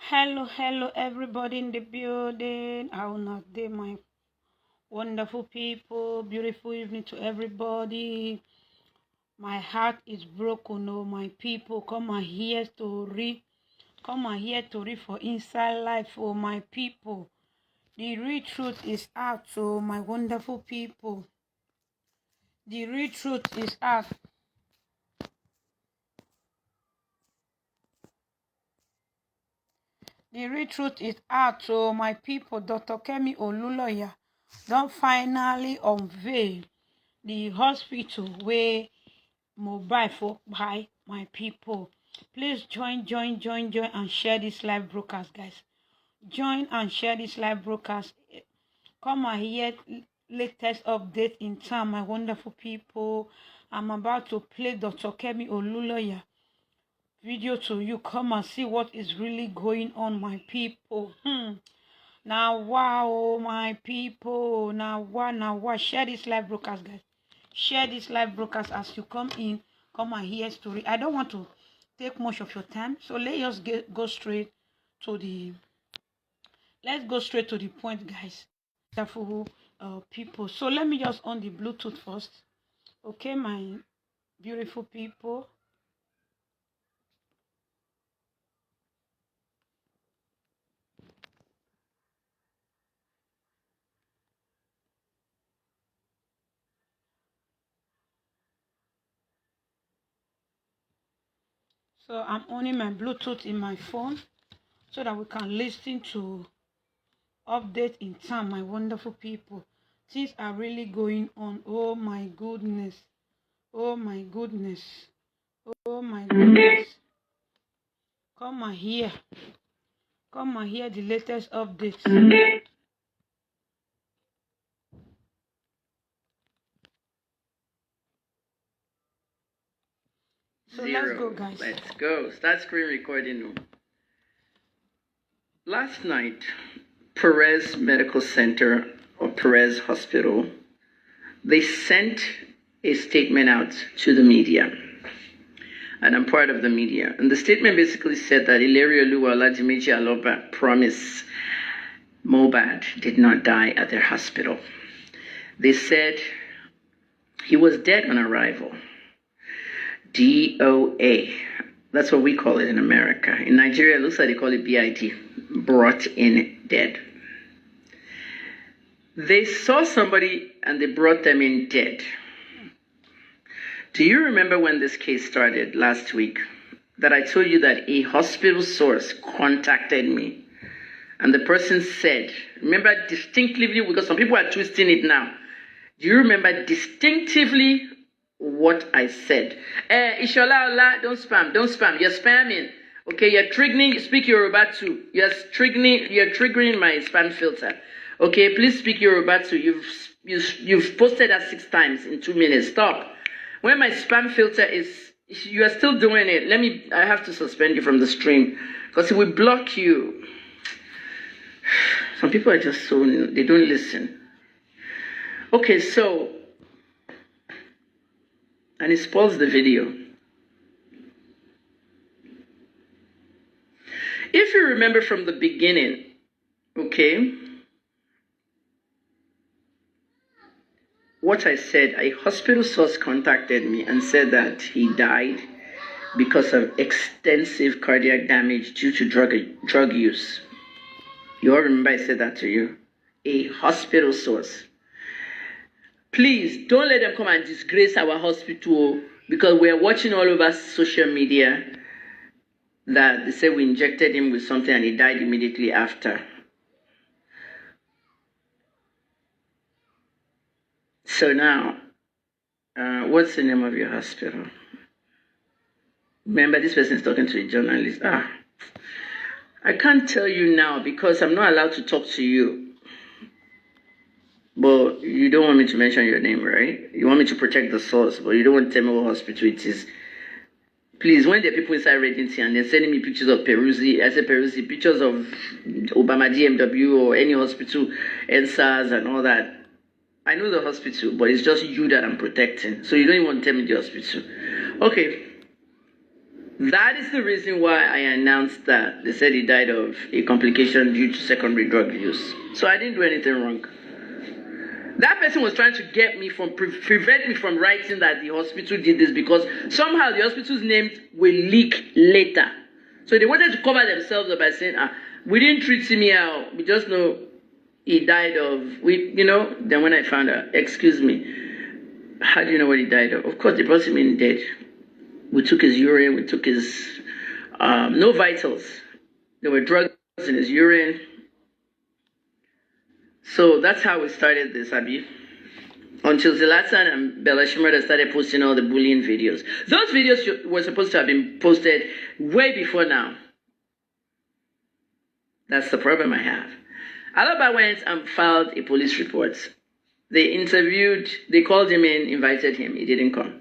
Hello, everybody in the building. How not they, my wonderful people. Beautiful evening to everybody. My heart is broken, oh my people. Come and hear story. Come and hear story for inside life, oh my people. The real truth is out, oh my wonderful people. The real truth is out. The real truth is out, oh my people. Dr. Kemi Oluloya don finally unveil the hospital where mobile for by my people. Please join and share this live broadcast, guys. Join and share this live broadcast. Come and hear latest update in time, my wonderful people. I'm about to play Dr. Kemi Oluloya video to you. Come and see what is really going on, my people. Now wow, my people. Now wow. Share this live broadcast, guys. Share this live broadcast as you come in. Come and hear story. I don't want to take much of your time, so go straight to the. Let's go straight to the point, guys. Wonderful people. So let me just on the Bluetooth first. Okay, my beautiful people. So I'm on my Bluetooth in my phone so that we can listen to update in time, my wonderful people. Things are really going on. Oh my goodness. Oh my goodness. Oh my goodness. Come and hear. Come and hear the latest updates. So let's go, guys. Let's go. Start screen recording. Last night, Perez Medical Center or Perez Hospital, they sent a statement out to the media. And I'm part of the media. And the statement basically said that Ilaria Oluwalajimiji Aloba promised Mohbad did not die at their hospital. They said he was dead on arrival. DOA. That's what we call it in America. In Nigeria, it looks like they call it BID. Brought in dead. They saw somebody and they brought them in dead. Do you remember when this case started last week? That I told you that a hospital source contacted me. And the person said, remember distinctively, because some people are twisting it now. Do you remember distinctively what I said? Ishola, don't spam. You're spamming. Okay, you're triggering, speak Yoruba too. You're triggering my spam filter. Okay, please speak Yoruba too. You've posted that 6 times in 2 minutes. Stop. When my spam filter is, you are still doing it. I have to suspend you from the stream. Because if we block you, some people are just so, they don't listen. Okay, so, and it spoils the video. If you remember from the beginning, okay, what I said, a hospital source contacted me and said that he died because of extensive cardiac damage due to drug use. You all remember I said that to you? A hospital source. Please, don't let them come and disgrace our hospital because we are watching all over social media that they say we injected him with something and he died immediately after. So now, what's the name of your hospital? Remember, this person is talking to a journalist. I can't tell you now because I'm not allowed to talk to you. But you don't want me to mention your name, right? You want me to protect the source, but you don't want to tell me what hospital it is. Please, when there are people inside Regency and they're sending me pictures of Peruzzi, I say Peruzzi, pictures of Obama DMW or any hospital, NSAS and all that. I know the hospital, but it's just you that I'm protecting. So you don't even want to tell me the hospital. Okay. That is the reason why I announced that they said he died of a complication due to secondary drug use. So I didn't do anything wrong. That person was trying to get me from prevent me from writing that the hospital did this because somehow the hospital's names will leak later. So they wanted to cover themselves up by saying, we didn't treat him out. We just know he died of, Then when I found out, excuse me, how do you know what he died of? Of course, they brought him in dead. We took his urine. We took his, no vitals. There were drugs in his urine. So that's how we started this, Abby. Until Zlatan and Bella Shmurda started posting all the bullying videos. Those videos were supposed to have been posted way before now. That's the problem I have. Alaba went and filed a police report. They called him in, invited him. He didn't come.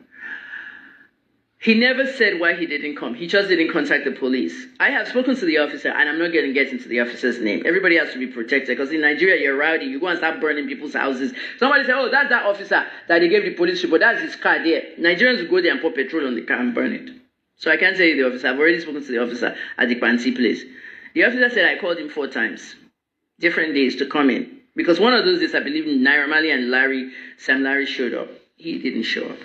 He never said why he didn't come. He just didn't contact the police. I have spoken to the officer, and I'm not going to get into the officer's name. Everybody has to be protected, because in Nigeria, you're rowdy. You go and start burning people's houses. Somebody say, oh, that's that officer that they gave the police report. That's his car there. Nigerians will go there and pour petrol on the car and burn it. So I can't tell you the officer. I've already spoken to the officer at the Aunty place. The officer said I called him 4 times, different days to come in. Because one of those days, I believe Naira Marley and Sam Larry showed up. He didn't show up.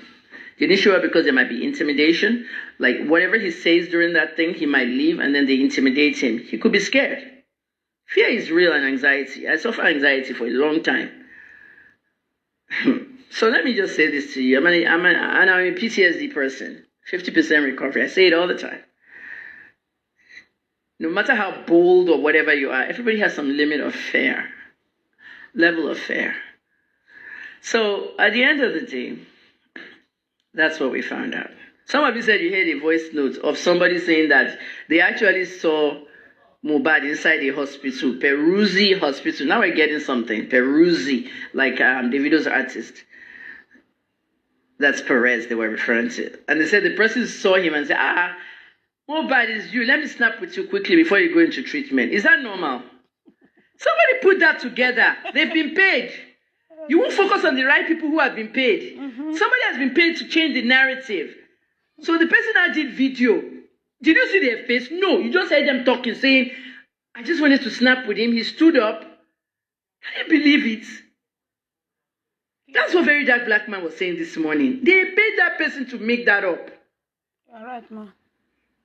He didn't show up because there might be intimidation. Like, whatever he says during that thing, he might leave, and then they intimidate him. He could be scared. Fear is real, and anxiety. I suffer anxiety for a long time. So let me just say this to you. I'm a PTSD person. 50% recovery. I say it all the time. No matter how bold or whatever you are, everybody has some limit of fear. Level of fear. So at the end of the day, that's what we found out. Some of you said you heard a voice note of somebody saying that they actually saw Mohbad inside a hospital, Peruzzi Hospital. Now we're getting something. Peruzzi, like Davido's artist. That's Perez they were referring to. And they said the person saw him and said, Mohbad is you. Let me snap with you quickly before you go into treatment. Is that normal? Somebody put that together. They've been paid. You won't focus on the right people who have been paid. Mm-hmm. Somebody has been paid to change the narrative. So the person that did video, did you see their face? No, you just heard them talking, saying, I just wanted to snap with him. He stood up. Can you believe it? That's what Very Dark Black Man was saying this morning. They paid that person to make that up. All right, ma.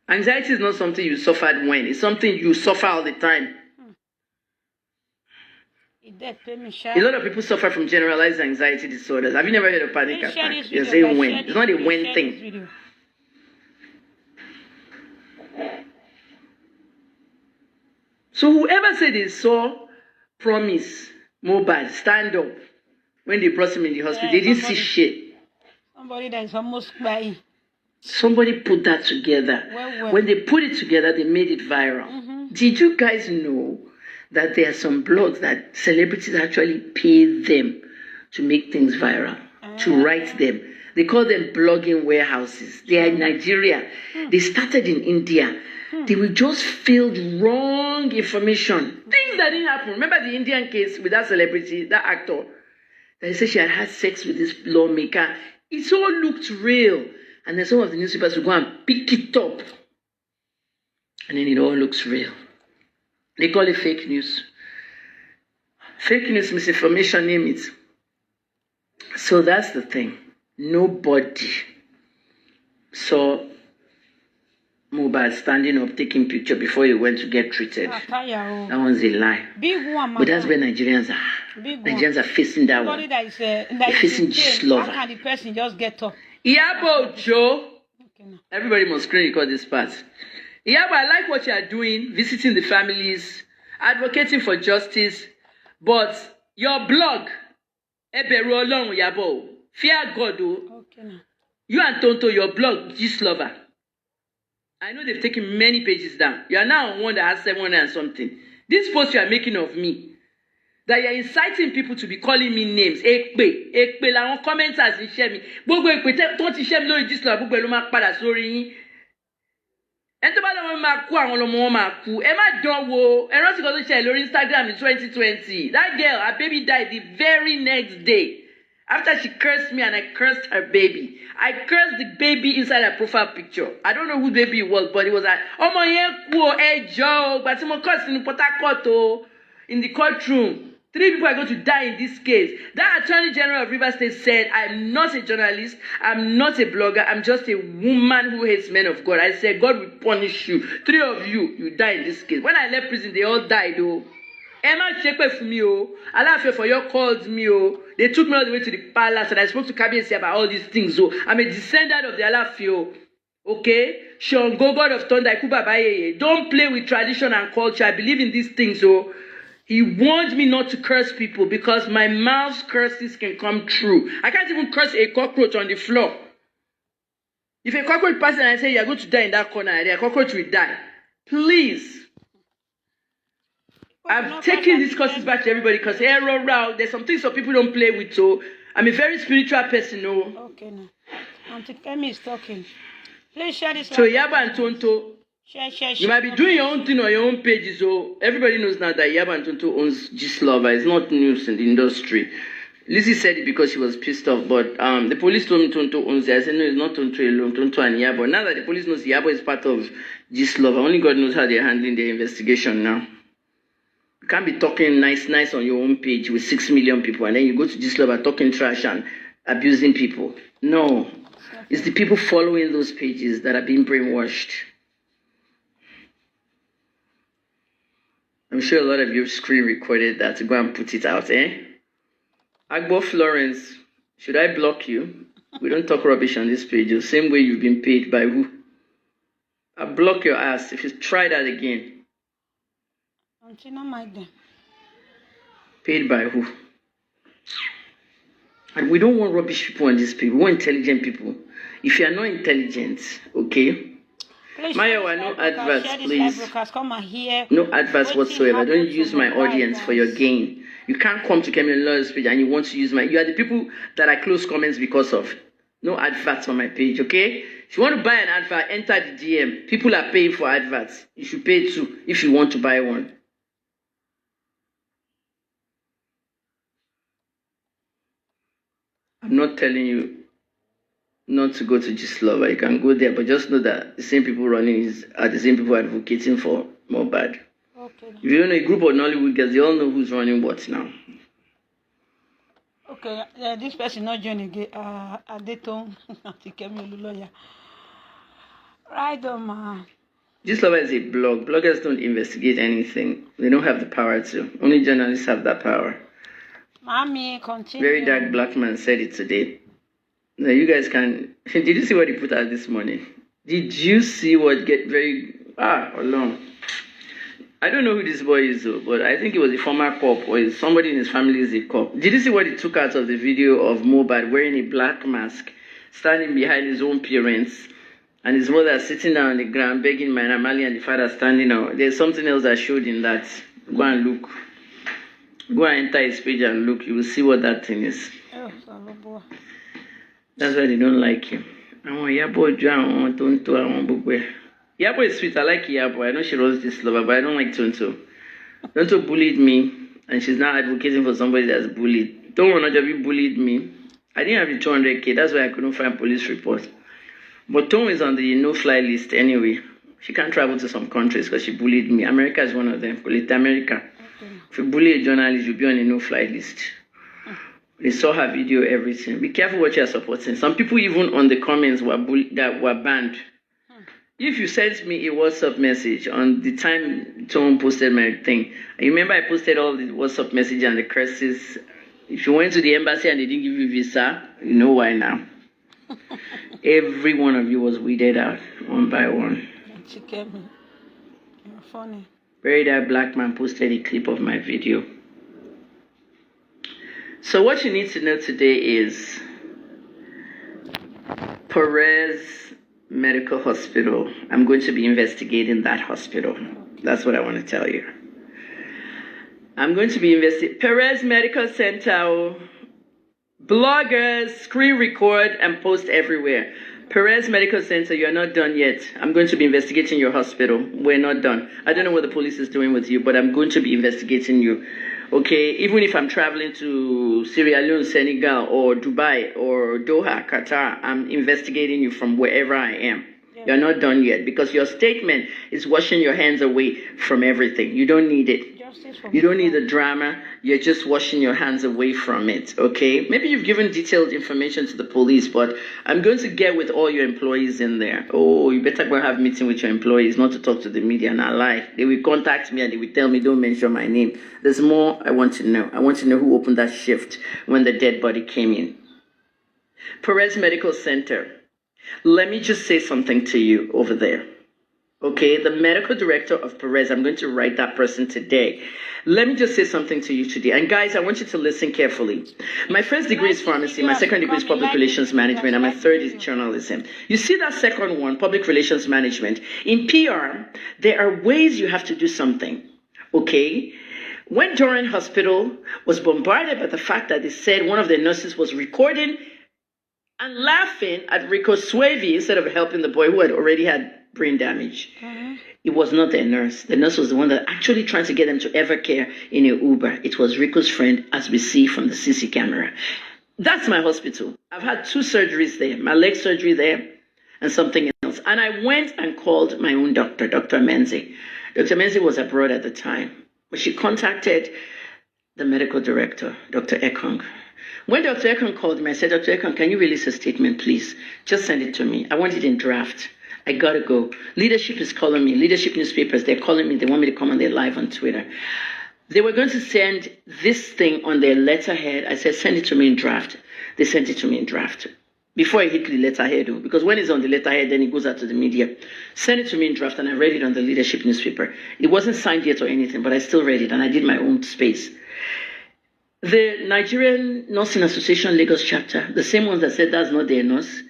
Anxiety is not something you suffered when. It's something you suffer all the time. A lot of people suffer from generalized anxiety disorders. Have you never heard of panic attack? You're saying when. It's not a when thing. So whoever said they saw Promise, Mohbad, stand up when they brought him in the hospital, they didn't see shit. Somebody that is almost crying. Somebody put that together. Well. When they put it together, they made it viral. Mm-hmm. Did you guys know that there are some blogs that celebrities actually pay them to make things viral, to write them? They call them blogging warehouses. They are in Nigeria. They started in India. They were just filled wrong information. Things that didn't happen. Remember the Indian case with that celebrity, that actor? They said she had sex with this lawmaker. It all looked real. And then some of the newspapers would go and pick it up. And then it all looks real. They call it fake news. Fake news, misinformation, name it. So that's the thing. Nobody saw Mohbad standing up, taking picture before he went to get treated. That one's a lie. Big one, but that's where Nigerians are. Nigerians are facing that one. They're facing just love. How can the person just get up? Iyabo Joe. Okay, everybody must screen record this part. Iyabo, I like what you are doing, visiting the families, advocating for justice, but your blog, Eberu Olorun Iyabo, fear God. Okay. You and Tonto, your blog, Gist Lover. I know they've taken many pages down. You are now on one that has 700 and something. This post you are making of me, that you are inciting people to be calling me names. Ekpe, la on commenters in share me. Gbogbo ekpe tó ti share me lórí Gist Lover, gbogbo ló máa padà sórí yín. En tó bá lọ máa kú àwọn lọmọ wọn máa kú. Ẹ má dán wò. Ẹ rántí kan tó share lórí Instagram in 2020. That girl, her baby died the very next day. After she cursed me and I cursed her baby. I cursed the baby inside her profile picture. I don't know who the baby it was, but it was like, oh my Joe, but someone cursed in Port Harcourt, in the courtroom. 3 people are going to die in this case. That Attorney General of Rivers State said, I'm not a journalist, I'm not a blogger, I'm just a woman who hates men of God. I said, God will punish you. 3 of you, you die in this case. When I left prison, they all died, oh. Emma checked for me, oh. Allah for your called me, oh. They took me all the way to the palace and I spoke to Kemi about all these things, oh. I'm a descendant of the Alafio. Okay? Sean Go, God of Thunder, don't play with tradition and culture. I believe in these things, oh. He warned me not to curse people because my mouth's curses can come true. I can't even curse a cockroach on the floor. If a cockroach passes and I say, you're going to die in that corner, a cockroach will die. Please. I've taken these courses back to everybody because there's some things that people don't play with. So I'm a very spiritual person. No. Okay, now. Aunty Kemi is talking. Please share this. So Yaba and Tonto. Share. You might be doing your own thing on your own pages. So everybody knows now that Yaba and Tonto owns Gistlover. It's not news in the industry. Lizzie said it because she was pissed off, but the police told me Tonto owns it. I said, no, it's not Tonto alone, Tonto and Yabo. Now that the police knows Yabo is part of Gistlover, only God knows how they're handling their investigation now. You can't be talking nice on your own page with 6 million people, and then you go to Gistlover talking trash and abusing people. No. It's the people following those pages that are being brainwashed. I'm sure a lot of you screen recorded that to go and put it out, eh? Agbo Florence, should I block you? We don't talk rubbish on this page. The same way you've been paid by who? I'll block your ass if you try that again. Aunty, not mind them. Paid by who? And we don't want rubbish people on this page. We want intelligent people. If you are not intelligent, okay? Maya, no adverts, please. Come and hear. No adverts whatsoever. Don't use my audience for your gain. You can't come to Kemi on Law's page and you want to use you are the people that I close comments because of. No adverts on my page, okay? If you want to buy an advert, enter the DM. People are paying for adverts. You should pay too if you want to buy one. I'm not telling you not to go to Gistlover. You can go there, but just know that the same people running are the same people advocating for more bad. Okay. If you know a group of Nollywood girls, they all know who's running what now. Okay, this person not joining again. Adeton, Aunty Kemi lawyer. Right on, ma. Gistlover is a blog. Bloggers don't investigate anything. They don't have the power to. Only journalists have that power. Mommy, continue. Very dark black man said it today. Now you guys can. Did you see what he put out this morning? Did you see what get very alone? I don't know who this boy is though, but I think he was a former cop or somebody in his family is a cop. Did you see what he took out of the video of Mobad wearing a black mask, standing behind his own parents, and his mother sitting down on the ground begging my Namali and the father standing out? There's something else I showed in that. Go and look. Go and enter his page and look. You will see what that thing is. Oh, that's why they don't like him. Yabo is sweet. I like Yabo. I know she runs Gistlover, but I don't like Tonto. Tonto bullied me, and she's now advocating for somebody that's bullied. Don't want to be bullied me. I didn't have the 200K. That's why I couldn't find police report. But Tom is on the no-fly list anyway. She can't travel to some countries because she bullied me. America is one of them. Call it America. Okay. If you bully a journalist, you'll be on a no-fly list. They saw her video, everything. Be careful what you're supporting. Some people even on the comments were banned. If you sent me a WhatsApp message on the time someone posted my thing, I remember I posted all the WhatsApp message and the curses. If you went to the embassy and they didn't give you visa, you know why now. Every one of you was weeded out, one by one. She kept me. You're funny. Very dark black man posted a clip of my video. So what you need to know today is Perez Medical Hospital. I'm going to be investigating that hospital. That's what I want to tell you. I'm going to be investigating Perez Medical Center. Bloggers screen record and post everywhere. Perez Medical Center, you're not done yet. I'm going to be investigating your hospital. We're not done. I don't know what the police is doing with you, but I'm going to be investigating you. Okay, even if I'm traveling to Sierra Leone, Senegal, or Dubai, or Doha, Qatar, I'm investigating you from wherever I am. Yeah. You're not done yet because your statement is washing your hands away from everything. You don't need it. You don't need the drama. You're just washing your hands away from it, okay? Maybe you've given detailed information to the police, but I'm going to get with all your employees in there. Oh, you better go have a meeting with your employees, not to talk to the media and not lie. They will contact me and they will tell me, don't mention my name. There's more I want to know. I want to know who opened that shift when the dead body came in. Perez Medical Center. Let me just say something to you over there. Okay, the medical director of Perez, I'm going to write that person today. Let me just say something to you today. And guys, I want you to listen carefully. My first degree is pharmacy, my second degree is public relations management, and my third is journalism. You see that second one, public relations management. In PR, there are ways you have to do something. Okay? When Durham Hospital was bombarded by the fact that they said one of the nurses was recording and laughing at Rico Suave instead of helping the boy who had already had brain damage. Mm-hmm. It was not their nurse. The nurse was the one that actually tried to get them to Evercare in an Uber. It was Rico's friend, as we see from the CC camera. That's my hospital. I've had 2 surgeries there, my leg surgery there and something else. And I went and called my own doctor, Dr. Menzi. Dr. Menzi was abroad at the time, but she contacted the medical director, Dr. Ekong. When Dr. Ekong called me, I said, Dr. Ekong, can you release a statement, please? Just send it to me. I want it in draft. I gotta go. Leadership is calling me. Leadership newspapers, they're calling me. They want me to come on their live on Twitter. They were going to send this thing on their letterhead. I said, send it to me in draft. They sent it to me in draft. Before I hit the letterhead, though, because when it's on the letterhead, then it goes out to the media. Send it to me in draft, and I read it on the leadership newspaper. It wasn't signed yet or anything, but I still read it, and I did my own space. The Nigerian Nursing Association Lagos chapter, the same ones that said that's not their nurse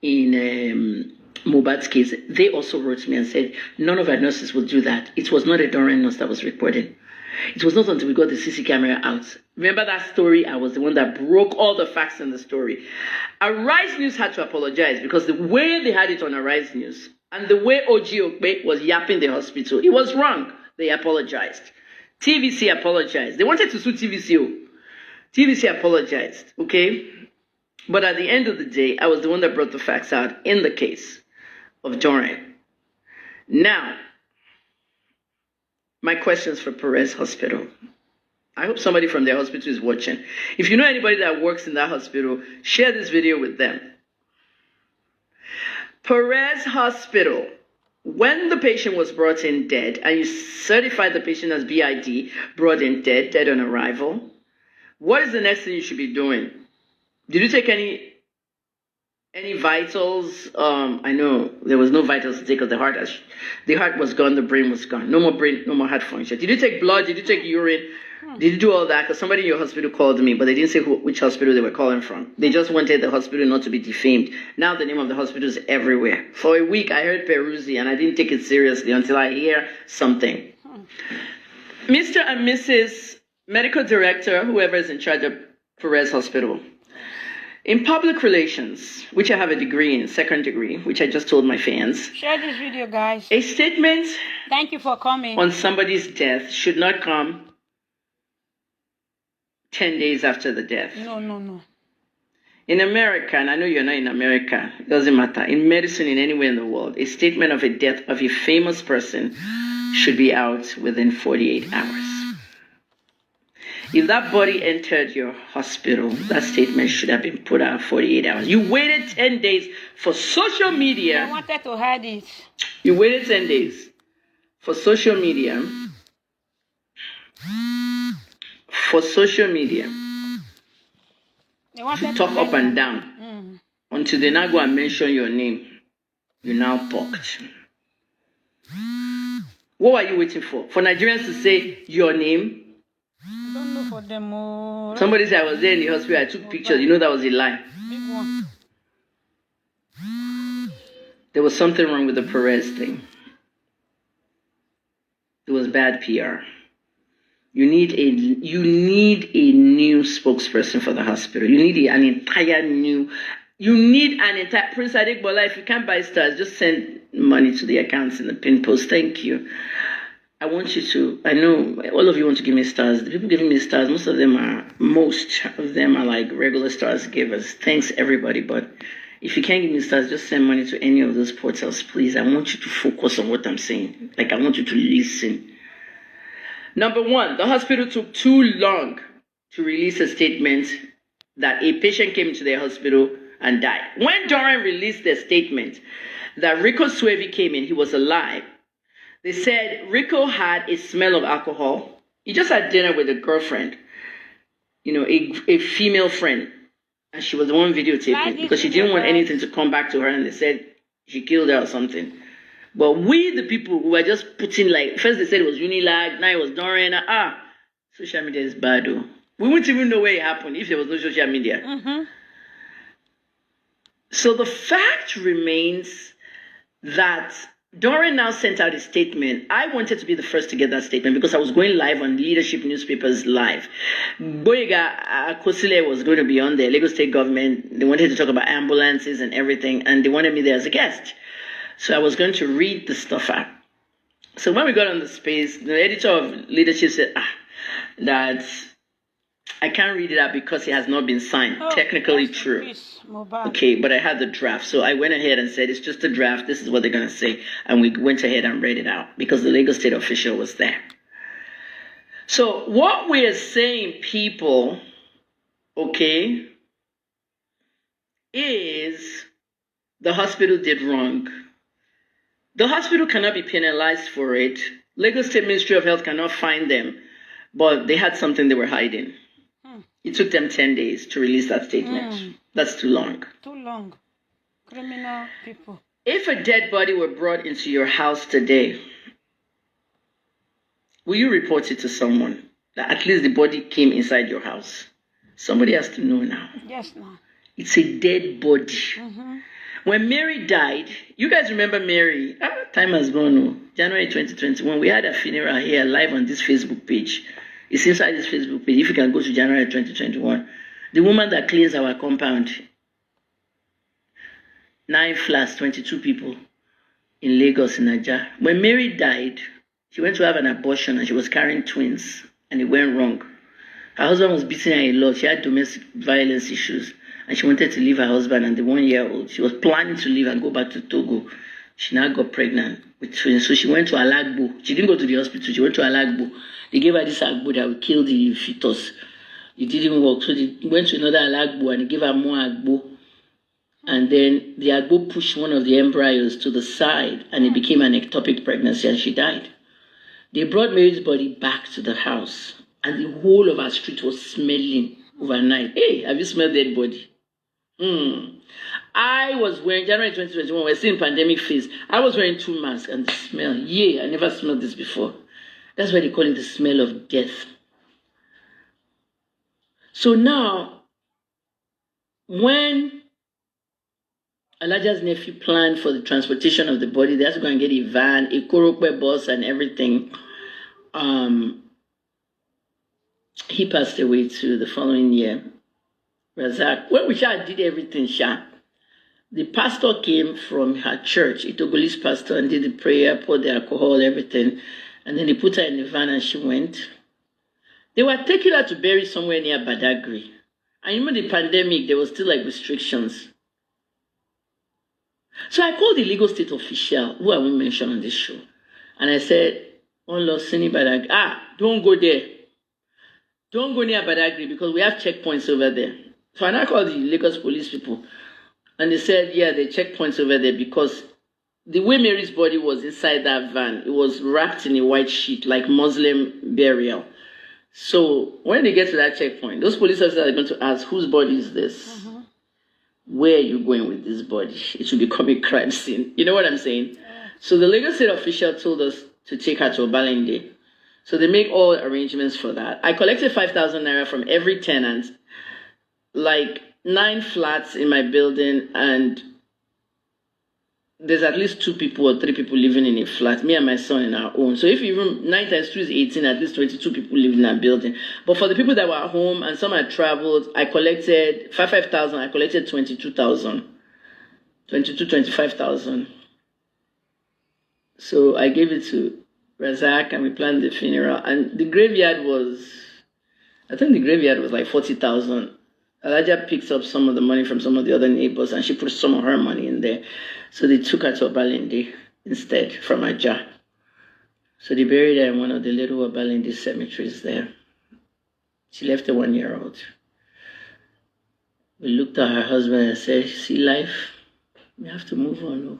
in Mohbad's case, they also wrote to me and said, none of our nurses will do that. It was not a Durham nurse that was reporting. It was not until we got the CC camera out. Remember that story? I was the one that broke all the facts in the story. Arise News had to apologize because the way they had it on Arise News and the way OG Okpe was yapping the hospital, it was wrong. They apologized. TVC apologized. They wanted to sue TVC. TVC apologized, okay? But at the end of the day, I was the one that brought the facts out in the case of Durham. Now, my questions for Perez Hospital. I hope somebody from their hospital is watching. If you know anybody that works in that hospital, share this video with them. Perez Hospital, when the patient was brought in dead, and you certified the patient as BID, brought in dead, dead on arrival, what is the next thing you should be doing? Did you take any vitals? I know there was no vitals to take because the heart was gone, the brain was gone. No more brain, no more heart function. Did you take blood? Did you take urine? Did you do all that? Because somebody in your hospital called me, but they didn't say which hospital they were calling from. They just wanted the hospital not to be defamed. Now the name of the hospital is everywhere. For a week, I heard Peruzzi, and I didn't take it seriously until I hear something. Mr. and Mrs. Medical Director, whoever is in charge of Perez Hospital, in public relations, which I have a degree in, second degree, which I just told my fans. Share this video, guys. A statement Thank you for coming. On somebody's death should not come 10 days after the death. No. In America, and I know you're not in America, it doesn't matter. In medicine, in anywhere in the world, a statement of a death of a famous person should be out within 48 hours. If that body entered your hospital, that statement should have been put out 48 hours. You waited 10 days for social media. I wanted to hide it. You waited 10 days for social media. To talk up and down. Until they now go and mention your name. You now talked. What were you waiting for? For Nigerians to say your name? I don't know for them. Somebody said I was there in the hospital. I took pictures. You know that was a lie. Big one. There was something wrong with the Perez thing. It was bad PR. You need a new spokesperson for the hospital. You need an entire new You need an entire Prince Adegbola. If you can't buy stars, just send money to the accounts in the pin post. Thank you. I want you to. I know all of you want to give me stars. The people giving me stars, most of them are like regular stars givers. Thanks everybody, but if you can't give me stars, just send money to any of those portals, please. I want you to focus on what I'm saying. Like, I want you to listen. Number one, the hospital took too long to release a statement that a patient came to their hospital and died. When Doran released their statement that Rico Suevi came in, he was alive. They said Rico had a smell of alcohol. He just had dinner with a girlfriend, a female friend. And she was the one videotaping because she didn't want anything to come back to her, and they said she killed her or something. But we, the people who were just putting, like, first they said it was Unilag, now it was Doran. Social media is bad, though. We wouldn't even know where it happened if there was no social media. Mm-hmm. So the fact remains that Doran now sent out a statement. I wanted to be the first to get that statement because I was going live on Leadership Newspapers Live. Boyega Akosile was going to be on there, Lagos State government. They wanted to talk about ambulances and everything, and they wanted me there as a guest. So I was going to read the stuff out. So when we got on the space, the editor of Leadership said, that I can't read it out because it has not been signed. Technically true. Okay, but I had the draft. So I went ahead and said, it's just a draft. This is what they're going to say. And we went ahead and read it out because the Lagos State official was there. So what we are saying, people, okay, is the hospital did wrong. The hospital cannot be penalized for it. Lagos State Ministry of Health cannot find them. But they had something they were hiding. It took them 10 days to release that statement. That's too long. Too long. Criminal people. If a dead body were brought into your house today, will you report it to someone? That at least the body came inside your house. Somebody has to know now. Yes, no. It's a dead body. Mm-hmm. When Mary died, you guys remember Mary? Time has gone. January 2021, we had a funeral here live on this Facebook page. It's inside this Facebook page. If you can go to January 2021. The woman that cleans our compound. 9 flats, 22 people in Lagos, in Nigeria. When Mary died, she went to have an abortion and she was carrying twins and it went wrong. Her husband was beating her a lot. She had domestic violence issues and she wanted to leave her husband and the 1-year-old. She was planning to leave and go back to Togo. She now got pregnant with twins. So she went to Alagbo. She didn't go to the hospital. She went to Alagbo. They gave her this Agbo that would kill the fetus. It didn't work. So they went to another Alagbo and they gave her more Agbo. And then the Agbo pushed one of the embryos to the side and it became an ectopic pregnancy and she died. They brought Mary's body back to the house and the whole of our street was smelling overnight. Hey, have you smelled dead body? I was wearing, January 2021, we're still in pandemic phase. I was wearing 2 masks and the smell, I never smelled this before. That's why they call it the smell of death. So now, when Elijah's nephew planned for the transportation of the body, they had to go and get a van, a Korokwe bus and everything. He passed away too the following year. Razak, when we did everything, the pastor came from her church, a Togolese pastor, and did the prayer, poured the alcohol, everything. And then they put her in the van and she went. They were taking her to bury somewhere near Badagry. And you know the pandemic, there was still like restrictions. So I called the Lagos State official, who I won't mention on this show. And I said, don't go there. Don't go near Badagry because we have checkpoints over there. So I now called the Lagos police people. And they said, yeah, the checkpoints over there because the way Mary's body was inside that van, it was wrapped in a white sheet like Muslim burial. So when they get to that checkpoint, those police officers are going to ask, whose body is this? Mm-hmm. Where are you going with this body? It will become a crime scene. You know what I'm saying? Yeah. So the Lagos State official told us to take her to Obalende. So they make all arrangements for that. I collected 5,000 naira from every tenant, like 9 flats in my building, and there's at least 2 people or 3 people living in a flat, me and my son in our own. So if even 9 times 2 is 18, at least 22 people live in that building. But for the people that were at home and some had traveled, I collected 5,000. I collected 22,000. 25,000. So I gave it to Razak and we planned the funeral. And the graveyard was, I think the graveyard was like 40,000. Elijah picked up some of the money from some of the other neighbors and she put some of her money in there. So they took her to Obalende instead from Aja. So they buried her in one of the little Obalende cemeteries there. She left a 1-year-old. We looked at her husband and said, see life, we have to move on. No?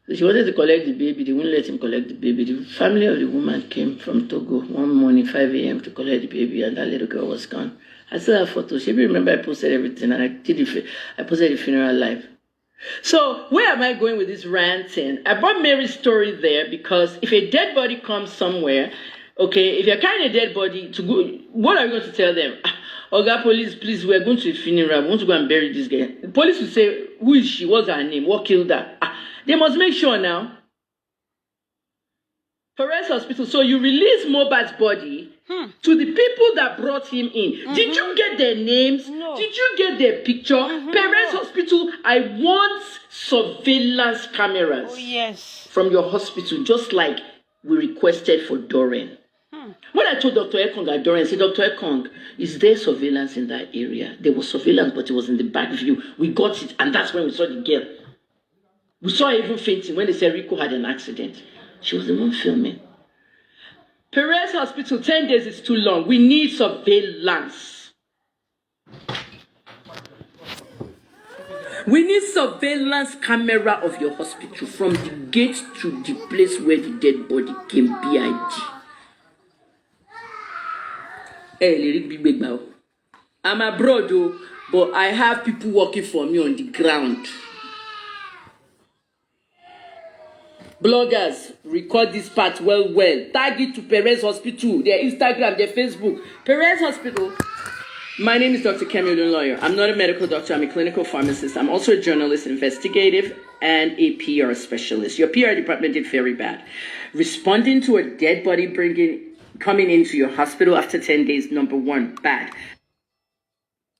So she wanted to collect the baby. They wouldn't let him collect the baby. The family of the woman came from Togo one morning, 5 a.m. to collect the baby and that little girl was gone. I still have photos. She remember I posted everything and I posted the funeral live. So where am I going with this ranting? I brought Mary's story there because if a dead body comes somewhere, okay, if you're carrying a dead body to go, what are you going to tell them? Oga police, please, we're going to a funeral. We want to go and bury this guy. The police will say, who is she? What's her name? What killed her? They must make sure now. Perez Hospital. So you release Mohbad's body to the people that brought him in. Did you get their names? No. Did you get their picture? Perez Hospital, I want surveillance cameras. Oh, yes. From your hospital, just like we requested for Doren. When I told Dr. Ekong at Doren, I said, Dr. Ekong, is there surveillance in that area? There was surveillance, but it was in the back view. We got it, and that's when we saw the girl. We saw her even fainting when they said Rico had an accident. She was the one filming. Perez Hospital, 10 days is too long. We need surveillance. We need surveillance camera of your hospital from the gate to the place where the dead body came, BIG. I'm abroad, though, but I have people working for me on the ground. Bloggers, record this part well. Tag it to Perez Hospital, their Instagram, their Facebook. Perez Hospital. My name is Dr. Kemi, lawyer. I'm not a medical doctor. I'm a clinical pharmacist. I'm also a journalist, investigative, and a PR specialist. Your PR department did very bad. Responding to a dead body coming into your hospital after 10 days, number 1, bad.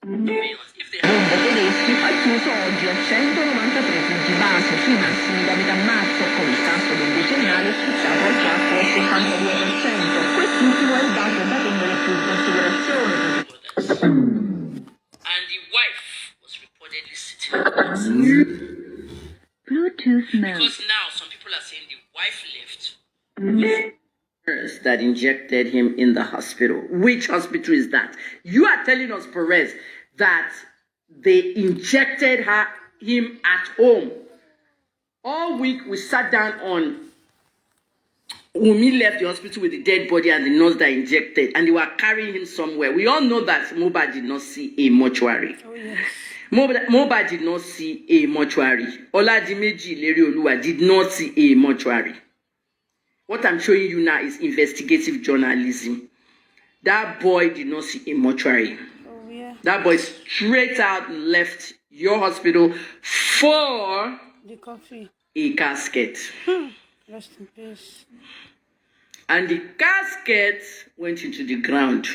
Tedeschi ha chiuso oggi a 193 punti base sui massimi da metà marzo, con il tasso del decennale spiccato al 4,62%. Quest'ultimo è il dato da prendere più in considerazione. And the wife was reportedly sitting Bluetooth mode. because now some people are saying the wife left. That injected him in the hospital. Which hospital is that? You are telling us, Perez, that they injected him at home. All week we sat down on Wumi left the hospital with the dead body and the nurse that injected, and they were carrying him somewhere. We all know that Mohbad did not see a mortuary. Oh, yes. Mohbad did not see a mortuary. Oladimeji Lerioluwa did not see a mortuary. What I'm showing you now is investigative journalism. That boy did not see a mortuary. Oh, yeah. That boy straight out left your hospital for The coffee. a casket. Rest in peace. And the casket went into the ground.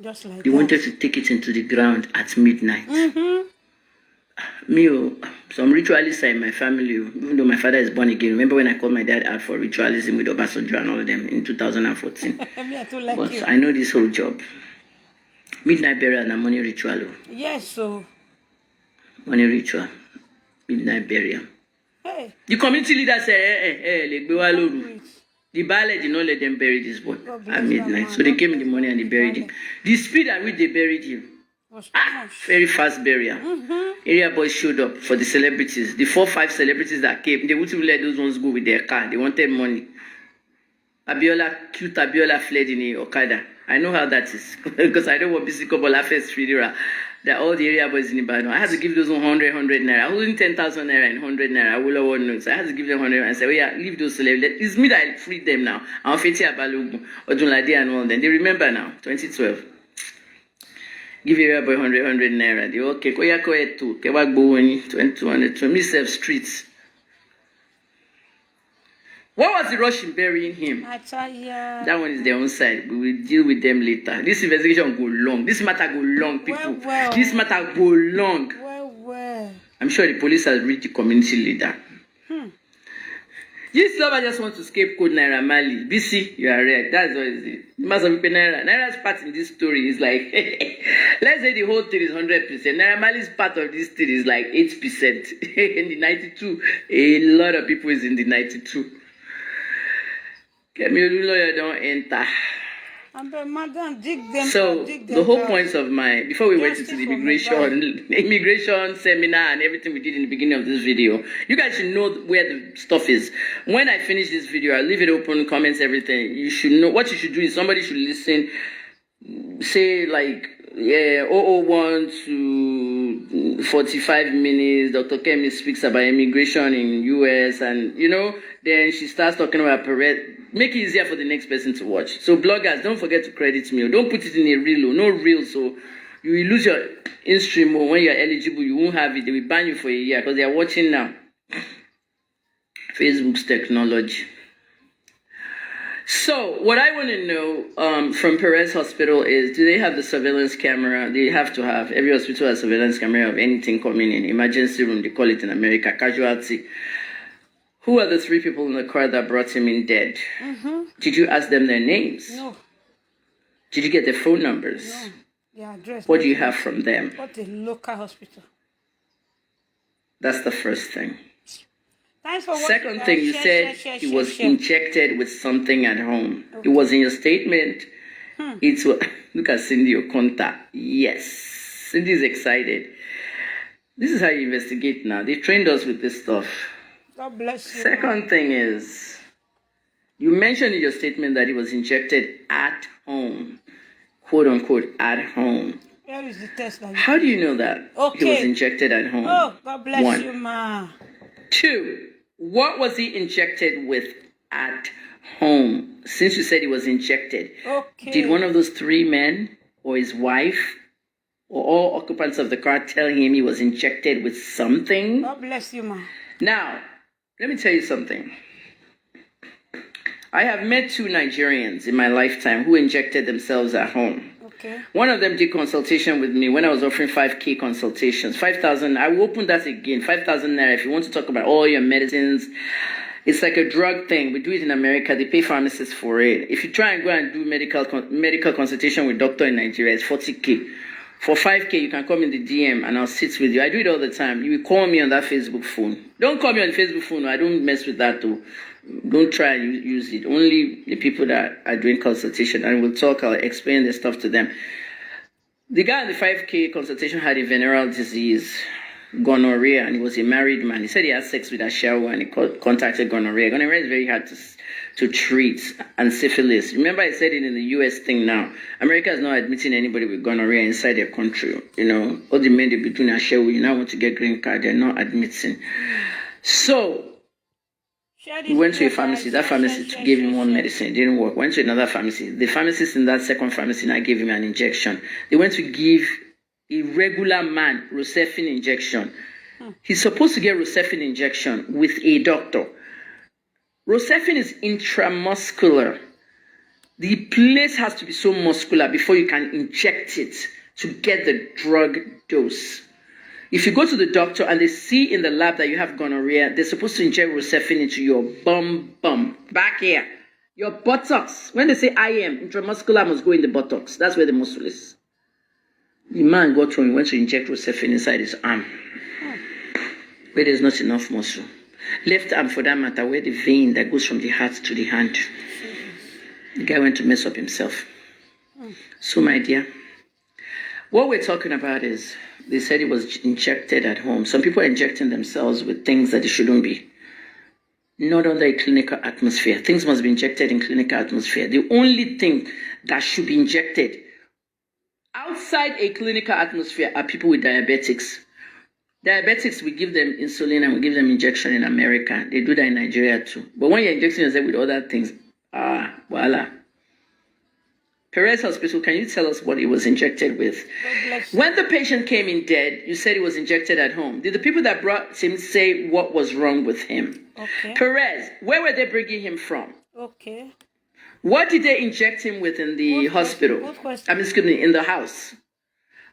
Just like They that. wanted to take it into the ground at midnight. Me, some ritualists are in my family, even though my father is born again. Remember when I called my dad out for ritualism with Obasanjo and all of them in 2014? Me, I too like But you. I know this whole job. Midnight burial and money ritual. Yes, so. Money ritual. Midnight burial. Hey. The community leader said, Wait. the ballet did not let them bury this boy God bless at midnight. that So they man. came in the morning and they buried him. The speed at which they buried him, Was too much. very fast burial. Area boys showed up for the celebrities. The 4-5 celebrities that came, they wouldn't let those ones go with their car. They wanted money. Cute Abiola fled in a Okada. I know how that is because I don't want Bisi Kobola first funeral. That all the area boys in Ibadan. I had to give those 100 naira. I was in 10,000 naira and 100 naira. I will want notes. I had to give them 100 and say, oh yeah, leave those celebrities. It's me that freed them now. I'm Feti Abalogu, Odunlade and all them. They remember now, 2012. Give your boy 100 naira. They okay, koya koya too. Kewa gbowoni 200. Me serve streets. What was the rush in burying him? That one is their own side. We will deal with them later. This investigation go long. This matter go long, people. Well. This matter go long. Well. I'm sure the police has reached the community leader. This lover just wants to scapegoat Naira Marley. BC, you are right. That's what it is. Most of people Naira's part in this story is like, let's say the whole thing is 100%. Naira Marley's part of this thing is like 8%. In the 92, a lot of people is in the 92. Kemi lawyer don't enter. So the whole point of before we went into the immigration seminar and everything we did in the beginning of this video, you guys should know where the stuff is. When I finish this video, I'll leave it open, comments, everything. You should know what you should do is somebody should listen, say like 001 to 45 minutes. Dr. Kemi speaks about immigration in US, and then she starts talking about Perret. Make it easier for the next person to watch. So bloggers, don't forget to credit me. Don't put it in a reel. No reel, so you will lose your in-stream. When you're eligible, you won't have it. They will ban you for a year because they are watching now. Facebook's technology. So what I want to know from Perez Hospital is, do they have the surveillance camera? They have to have. Every hospital has surveillance camera of anything coming in. Emergency room, they call it in America, casualty. Who are the 3 people in the car that brought him in dead? Did you ask them their names? No. Did you get their phone numbers? No. Their address. What do you have from them? What a local hospital. That's the first thing. Thanks for watching. Second thing, you said he was injected with something at home. Okay. It was in your statement. It's look at Cindy Okonta. Yes. Cindy is excited. This is how you investigate now. They trained us with this stuff. God bless you. Second thing is, you mentioned in your statement that he was injected at home, quote unquote, at home. Where is the test? How do you know that he was injected at home? Oh, God bless you, ma. 2, what was he injected with at home? Since you said he was injected, did one of those 3 men or his wife or all occupants of the car tell him he was injected with something? God bless you, ma. Now, let me tell you something. I have met 2 Nigerians in my lifetime who injected themselves at home. Okay. One of them did consultation with me when I was offering 5K consultations. 5,000, I will open that again. 5,000 naira if you want to talk about all your medicines. It's like a drug thing. We do it in America. They pay pharmacists for it. If you try and go and do medical consultation with doctor in Nigeria, it's 40K. For 5K, you can come in the DM and I'll sit with you. I do it all the time. You will call me on that Facebook phone. Don't call me on the Facebook phone. I don't mess with that though. Don't try and use it. Only the people that are doing consultation, and we'll talk. I'll explain the stuff to them. The guy in the 5K consultation had a venereal disease, gonorrhea, and he was a married man. He said he had sex with a shower and he contacted gonorrhea. Gonorrhea is very hard to treat, and syphilis. Remember I said it in the US thing now. America is not admitting anybody with gonorrhea inside their country. All the men they be doing a shower, you now want to get green card, they're not admitting. So we went to a pharmacy. That pharmacist gave him one medicine. It didn't work. Went to another pharmacy. The pharmacist in that second pharmacy now gave him an injection. They went to give a regular man Rocephin injection. He's supposed to get Rocephin injection with a doctor. Rocephin is intramuscular. The place has to be so muscular before you can inject it to get the drug dose. If you go to the doctor and they see in the lab that you have gonorrhea, they're supposed to inject Rocephin into your bum, back here, your buttocks. When they say IM, intramuscular must go in the buttocks. That's where the muscle is. The man got home, went to inject Rocephin inside his arm, where there's not enough muscle. Left arm, for that matter, where the vein that goes from the heart to the hand. The guy went to mess up himself. So, my dear, what we're talking about is, they said he was injected at home. Some people are injecting themselves with things that they shouldn't be. Not under a clinical atmosphere. Things must be injected in clinical atmosphere. The only thing that should be injected outside a clinical atmosphere are people with diabetics. Diabetics, we give them insulin and we give them injection in America. They do that in Nigeria too. But when you're injecting yourself with other things, voila. Perez Hospital, can you tell us what it was injected with? When the patient came in dead, you said it was injected at home. Did the people that brought him say what was wrong with him? Okay. Perez, where were they bringing him from? Okay. What did they inject him with in the hospital? Good question. I mean, excuse me, in the house.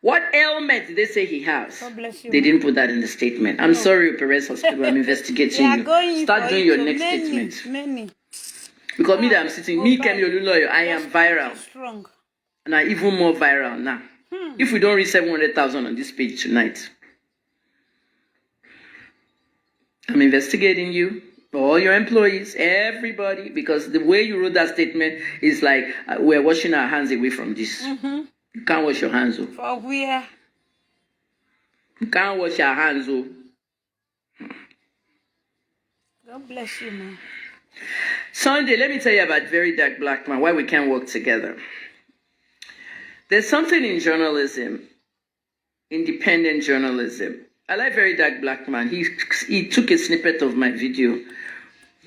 What ailment did they say he has? God bless you. They didn't put that in the statement. I'm sorry, Perez Hospital. I'm investigating you. Start doing your next statement. Many. Because me that I'm sitting, me Kemi Oluloyo, I am viral. Strong. And I'm even more viral now. If we don't reach 700,000 on this page tonight, I'm investigating you, all your employees, everybody, because the way you wrote that statement is like we're washing our hands away from this. You can't wash your hands. Oh. For where? You can't wash your hands. Oh. God bless you, man. Sunday, let me tell you about Very Dark Black Man, why we can't work together. There's something in journalism, independent journalism. I like Very Dark Black Man. He took a snippet of my video,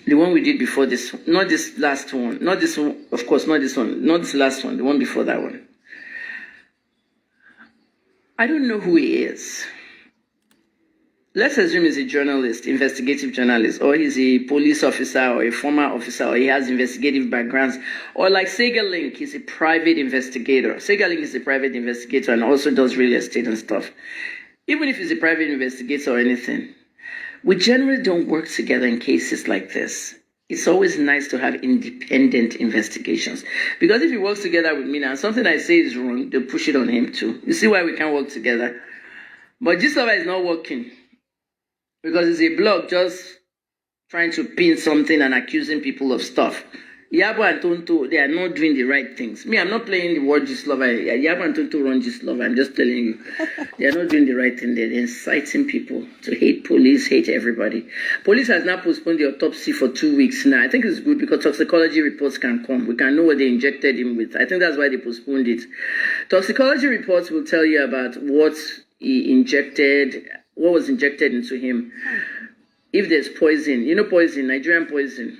the one we did before this, not this last one, not this one, of course, not this one, not this last one, the one before that one. I don't know who he is. Let's assume he's a journalist, investigative journalist, or he's a police officer or a former officer, or he has investigative backgrounds, or like Sega Link, he's a private investigator. Sega Link is a private investigator and also does real estate and stuff. Even if he's a private investigator or anything, we generally don't work together in cases like this. It's always nice to have independent investigations. Because if he works together with me now, something I say is wrong, they'll push it on him too. You see why we can't work together? But this lover is not working. Because it's a blog just trying to pin something and accusing people of stuff. Yabo and Tonto, they are not doing the right things. Me, I'm not playing the word Gislova. Yabo and Tonto run Gislova. I'm just telling you. They are not doing the right thing. They're inciting people to hate police, hate everybody. Police has now postponed the autopsy for 2 weeks now. I think it's good because toxicology reports can come. We can know what they injected him with. I think that's why they postponed it. Toxicology reports will tell you about what he injected, what was injected into him. If there's poison, you know poison, Nigerian poison.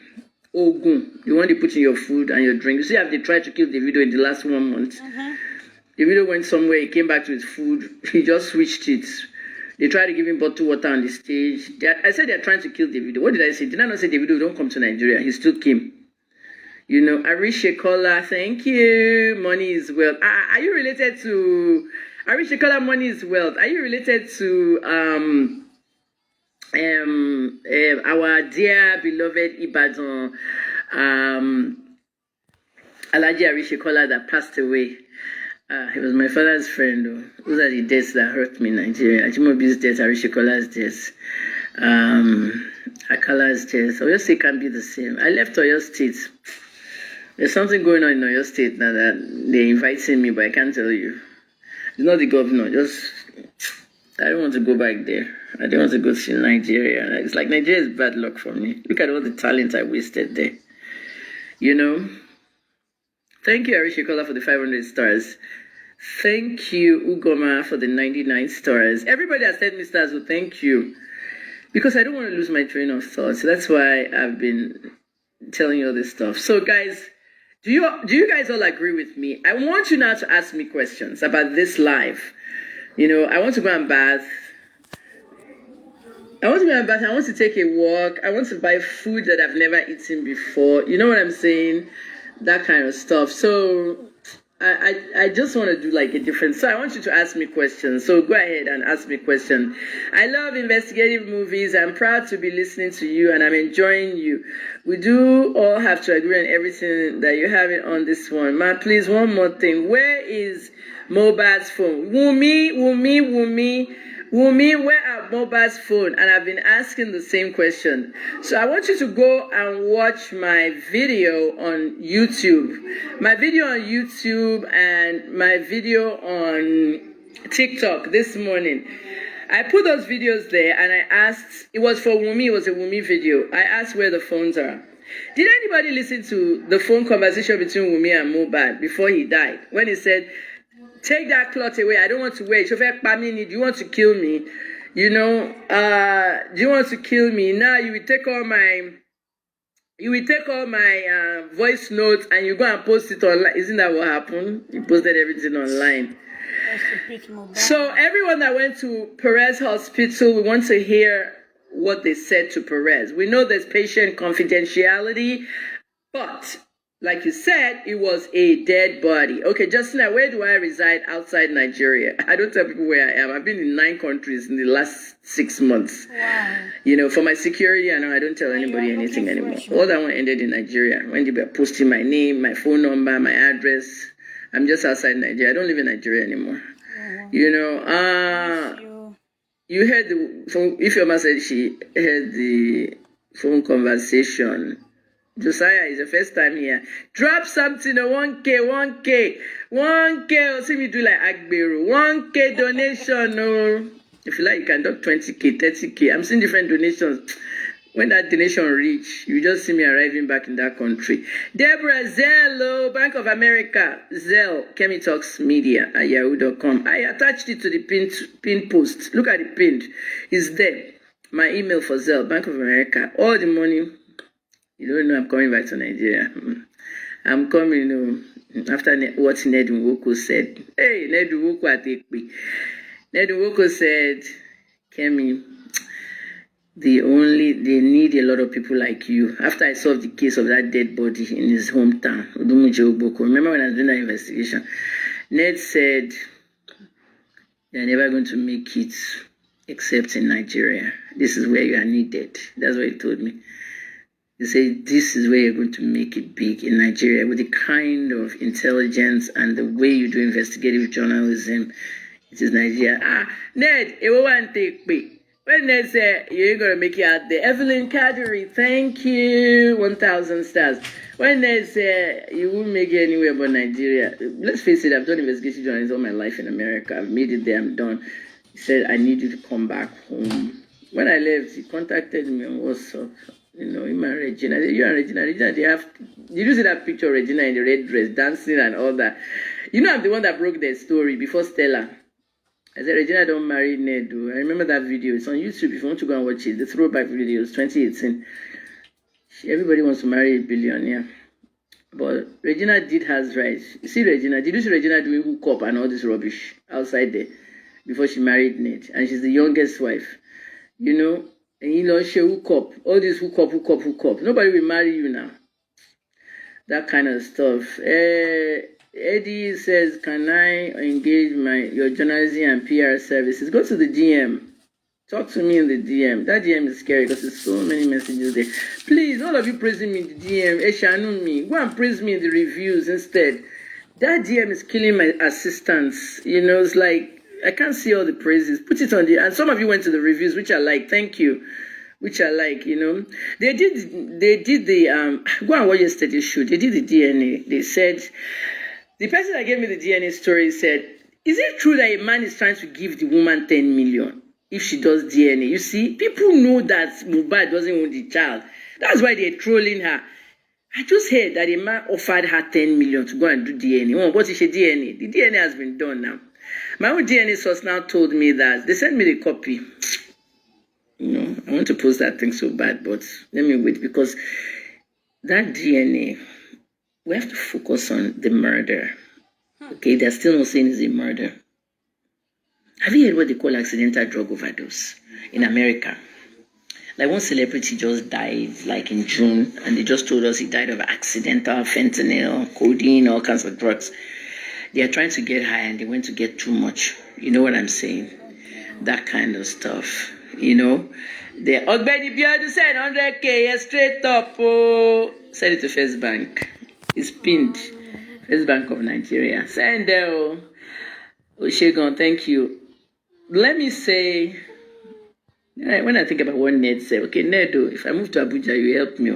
Ogun, the one they put in your food and your drink. You see how they tried to kill Davido in the last 1 month? Davido went somewhere, he came back to his food, he just switched it. They tried to give him bottled water on the stage. I said they're trying to kill Davido. What did I say? Did I not say Davido don't come to Nigeria? He still came. You know, Arisha Kola, thank you. Money is wealth. Are you related to Arisha Kola? Money is wealth. Are you related to our dear beloved Ibadan, Alaji Arisha Kola that passed away? He was my father's friend. Though. Those are the deaths that hurt me in Nigeria. Ajimobi's death, Arisha Kola's death, Akala's death. Oyo State can't be the same. I left Oyo State. There's something going on in Oyo State now that they're inviting me, but I can't tell you. It's not the governor. Just I don't want to go back there. I don't want to go to Nigeria. It's like Nigeria is bad luck for me. Look at all the talent I wasted there. You know? Thank you, Arisha Kola, for the 500 stars. Thank you, Ugoma, for the 99 stars. Everybody has sent me stars, so thank you. Because I don't want to lose my train of thought. So that's why I've been telling you all this stuff. So, guys, do you guys all agree with me? I want you now to ask me questions about this live. You know, I want to go and bath. I want to take a walk. I want to buy food that I've never eaten before. You know what I'm saying? That kind of stuff. So I just want to do like a different. So I want you to ask me questions. So go ahead and ask me questions. I love investigative movies. I'm proud to be listening to you and I'm enjoying you. We do all have to agree on everything that you have on this one. Ma, please, one more thing. Where is Mohbad's phone? Wumi, where are Mohbad's phone? And I've been asking the same question. So I want you to go and watch my video on YouTube. My video on YouTube and my video on TikTok this morning. I put those videos there and I asked, it was for Wumi, it was a Wumi video. I asked where the phones are. Did anybody listen to the phone conversation between Wumi and Mohbad before he died? When he said, take that cloth away. I don't want to wear it. Do you want to kill me? You know, do you want to kill me? Now you will take all my You will take all my voice notes and you go and post it online. Isn't that what happened? You posted everything online. So everyone that went to Perez Hospital, we want to hear what they said to Perez. We know there's patient confidentiality, but like you said, it was a dead body. Okay, Justina, where do I reside outside Nigeria? I don't tell people where I am. I've been in 9 countries in the last 6 months. Wow. You know, for my security, I know I don't tell anybody anything anymore. All that one ended in Nigeria. When they were posting my name, my phone number, my address, I'm just outside Nigeria. I don't live in Nigeria anymore. You know, you heard the phone, if your mother said she heard the phone conversation. Josiah is the first time here. Drop something, 1K. Or see me do like Agbero. 1K donation, no. If you like, you can drop 20K, 30K. I'm seeing different donations. When that donation reach, you just see me arriving back in that country. Deborah Zello, Bank of America, Zell, Kemi Talks Media at yahoo.com. I attached it to the pinned post. Look at the pinned. It's there. My email for Zell, Bank of America. All the money. You don't know I'm coming back to Nigeria. I'm coming after what Ned Nwoko said. Hey, Ned Nwoko Atekpe. Ned Nwoko said, Kemi, they need a lot of people like you. After I solved the case of that dead body in his hometown, remember when I was doing that investigation? Ned said, they're never going to make it except in Nigeria. This is where you are needed. That's what he told me. He said, this is where you're going to make it big in Nigeria with the kind of intelligence and the way you do investigative journalism. It is Nigeria. Ned, it won't take me. When Ned said, you ain't going to make it out there. Evelyn Kadiri, thank you. 1,000 stars. When Ned said, you won't make it anywhere but Nigeria. Let's face it, I've done investigation journalism all my life in America. I've made it there, I'm done. He said, I need you to come back home. When I left, he contacted me on WhatsApp. You know, him and Regina. I said, you and Regina, did you see that picture of Regina in the red dress, dancing and all that? You know, I'm the one that broke their story before Stella. I said, Regina don't marry Ned. I remember that video. It's on YouTube if you want to go and watch it. The throwback video is 2018. Everybody wants to marry a billionaire. But Regina did has rights. You see Regina, did you see Regina doing hookup and all this rubbish outside there before she married Ned? And she's the youngest wife. You know, and you know, she hookup. All this hookup. Nobody will marry you now. That kind of stuff. Eddie says, can I engage your journalism and PR services? Go to the DM. Talk to me in the DM. That DM is scary because there's so many messages there. Please, all of you praising me in the DM. Eshanu me. Go and praise me in the reviews instead. That DM is killing my assistants. You know, it's like, I can't see all the praises. Put it on the... And some of you went to the reviews, which I like. Thank you. Which I like, you know. They did the... go and watch yesterday's show. They did the DNA. They said... The person that gave me the DNA story said, is it true that a man is trying to give the woman 10 million if she does DNA? You see, people know that Mohbad doesn't own the child. That's why they're trolling her. I just heard that a man offered her 10 million to go and do DNA. Oh, what is a DNA? The DNA has been done now. My own DNA source now told me that they sent me the copy. You know, I want to post that thing so bad, but let me wait because that DNA... We have to focus on the murder. Okay, they're still not saying it's a murder. Have you heard what they call accidental drug overdose in America? Like one celebrity just died like in June and they just told us he died of accidental fentanyl, codeine, all kinds of drugs. They are trying to get high and they went to get too much. You know what I'm saying? That kind of stuff, you know? The Ogbeni Biodu said 100K straight up. Oh, send it to First Bank. It's pinned. First Bank of Nigeria. Send Oshegon, thank you. Let me say, when I think about what Ned said, okay, Ned, if I move to Abuja, you help me.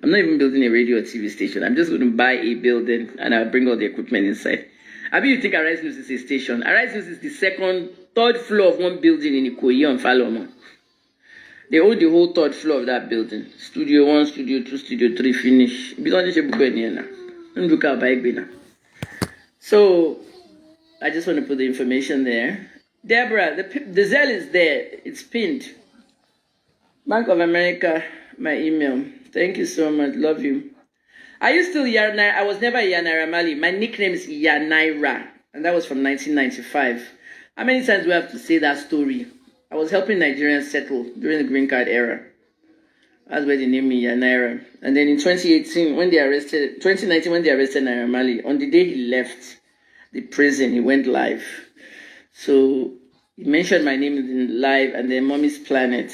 I'm not even building a radio or TV station. I'm just going to buy a building and I'll bring all the equipment inside. I mean, you think Arise News is a station? Arise News is the third floor of one building in Ikoyi on Falomo. They own the whole third floor of that building. Studio 1, Studio 2, Studio 3, finish. So, I just want to put the information there. Deborah, the Zell is there. It's pinned. Bank of America, my email. Thank you so much. Love you. Are you still Yanaira? I was never Yanaira Mali. My nickname is Yanaira, and that was from 1995. How many times do we have to say that story? I was helping Nigerians settle during the green card era. That's where they named me Yanaira. And then in 2019, when they arrested Naira Mali, on the day he left the prison, he went live. So he mentioned my name in live, and then Mommy's Planet,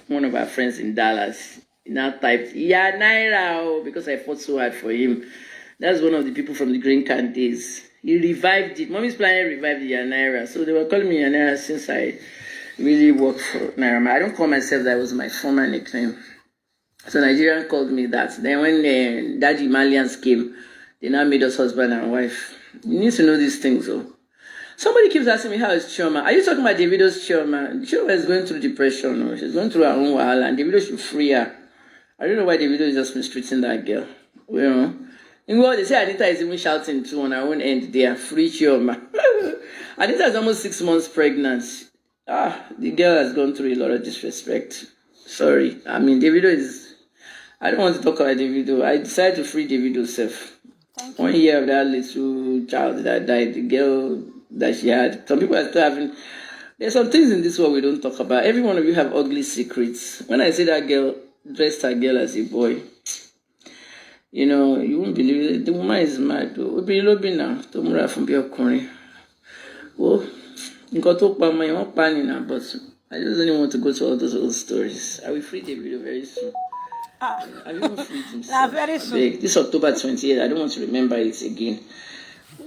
one of our friends in Dallas, he now typed Yanaira because I fought so hard for him. That's one of the people from the green card days. He revived it. Mommy's Planet revived the Yanaira. So they were calling me Yanaira since I really worked for Naira. I don't call myself that. It was my former nickname. So Nigerian called me that. Then when the Daddy Malians came, they now made us husband and wife. You need to know these things, though. Somebody keeps asking me, how is Chioma? Are you talking about Davido's Chioma? Chioma is going through depression. No? She's going through her own wahala, and Davido should free her. I don't know why Davido is just mistreating that girl. You know? Well, they say Anita is even shouting too on her own end there. Free Chioma. Anita is almost 6 months pregnant. The girl has gone through a lot of disrespect. Sorry. I mean, Davido is... I don't want to talk about Davido. I decided to free Davido self. 1 year of that little child that died, the girl that she had. Some people are still having... There's some things in this world we don't talk about. Every one of you have ugly secrets. When I say that girl dressed her girl as a boy, you know, you won't believe it. The woman is mad. We'll be lobbying now. Tomorrow from your corner. Oh, you got to pay my own panning now, but I just don't want to go to all those old stories. I will free the video very soon. I will free himself. Very soon. This October 28th, I don't want to remember it again.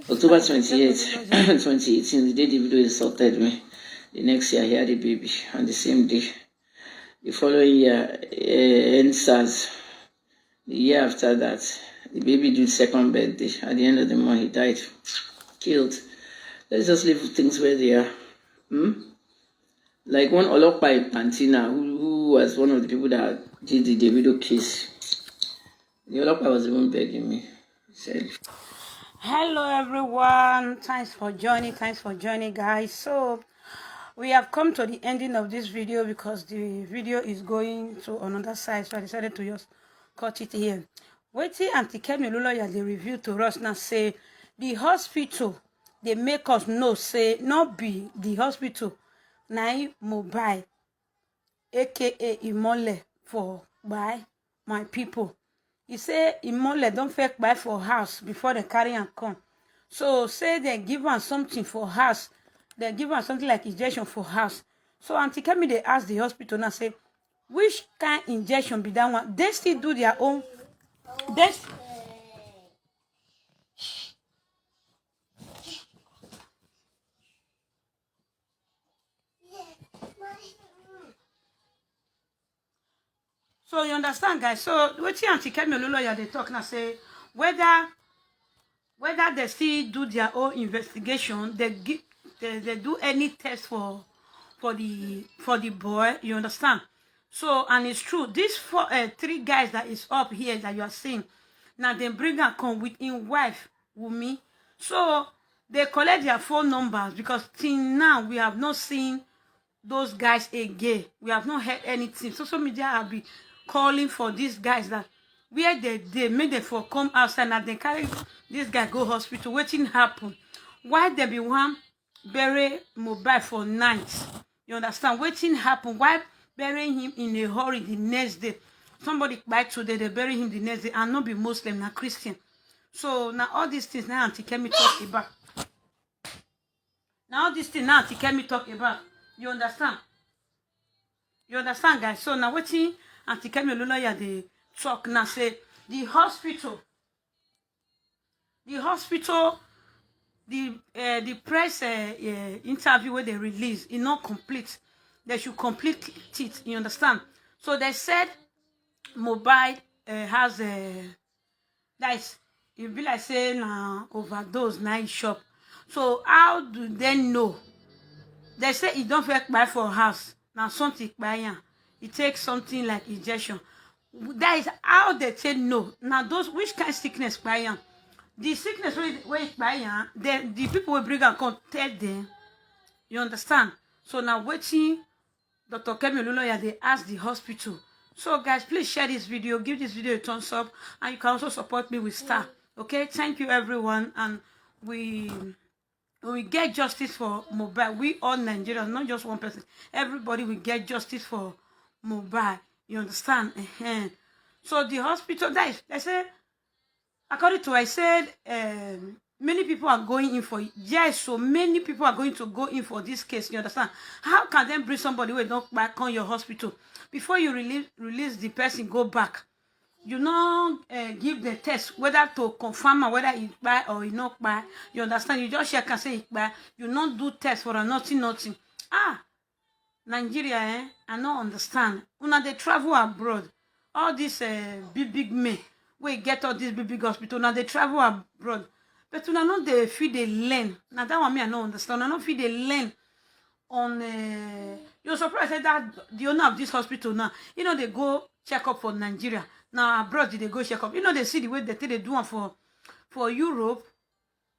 October 28th, 2018, the day the video insulted me. The next year, he had a baby. On the same day. The following year, NSAS. The year after that, the baby did second birthday. At the end of the month, he died. Killed. Let's just leave things where they are. Like one Olopa in Pantina, who was one of the people that did the Davido case. The Olopa was even begging me. He said, hello everyone, thanks for joining guys. So we have come to the ending of this video because the video is going to another side, so I decided to just cut it here. Waiting Aunty Kemi Lawyer, they review to us now, say the hospital they make us know, say not be the hospital na mobile aka Imole for buy my people. He say Imole don't fake buy for house before they carry and come. So say they give am something for house, they give am something like injection for house. So Aunty Kemi they ask the hospital now, say which kind injection be that one? They still do their own. So you understand, guys? So what Aunty Kemi Lawyer they talk now, say whether they still do their own investigation, they do any test for the boy. You understand? So and it's true. These three guys that is up here that you are seeing now, they bring and come with his wife Wumi. So they collect their phone numbers because till now we have not seen those guys again. We have not heard anything. Social media have been calling for these guys that where they make them for come outside and they carry this guy go hospital. Waiting happen. Why they be one bury mobile for night? You understand? Waiting happen. Why burying him in a hurry the next day? Somebody by today they bury him the next day and not be Muslim, not Christian. So now all these things now Aunty Kemi talk about. Now all these things now Aunty Kemi talk about. You understand? You understand, guys? So now waiting Aunty Kemi Lawyer they talk now, say the hospital, the press interview where they release is not complete. They should complete it. You understand? So they said mobile has that is it be like saying overdose night shop. So how do they know? They say it don't fake buy for house. Now something buy it takes something like injection. That is how they say no. Now those which kind of sickness buy the sickness where it buy the people will bring and come tell them. You understand? So now waiting Dr. Kemi Lawyer they ask the hospital So guys, please share this video, give this video a thumbs up, and you can also support me with star. Okay, thank you everyone, and we get justice for Mohbad. We all Nigerians, not just one person. Everybody will get justice for Mohbad. You understand? So the hospital, that is, I said, according to I said, many people are going in for it. Yes, so many people are going to go in for this case. You understand? How can they bring somebody who don't back on your hospital before you release the person? Go back. You know, give the test whether to confirm or whether it's bad or it's not bad. You understand? You just check and say it's bad. You not do test for a nothing. Nigeria, I don't understand. Una they travel abroad. All these big men, we get all these big hospital. Now they travel abroad. But una not they feel they learn. Now that one me I don't understand. Una not feel they learn on you're surprised that the owner of this hospital now, you know, they go check up for Nigeria. Now abroad they go check up. You know, they see the way they do one for Europe.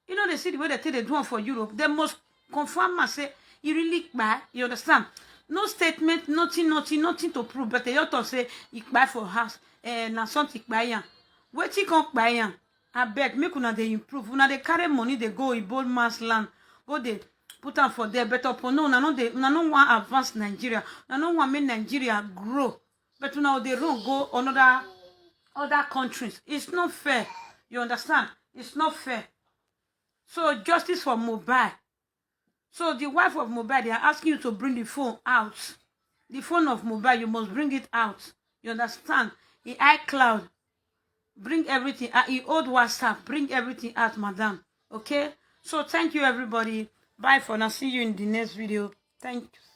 You know, they see the way they do one for Europe. They must confirm and say it really bad. You understand? No statement, nothing to prove. But they ought to say it bad for us. Now something bad. Wait till come buy. I beg, make una they improve. Una they carry money, they go in bold man's land. Go they put on for there. But upon no, una no want advance Nigeria. Una no want make Nigeria grow. But now they don't go on other countries. It's not fair. You understand? It's not fair. So justice for Mohbad. So the wife of Mohbad, they are asking you to bring the phone out. The phone of Mohbad, you must bring it out. You understand? The iCloud. Bring everything out. The old WhatsApp. Bring everything out, madam. Okay? So thank you, everybody. Bye for now. See you in the next video. Thank you.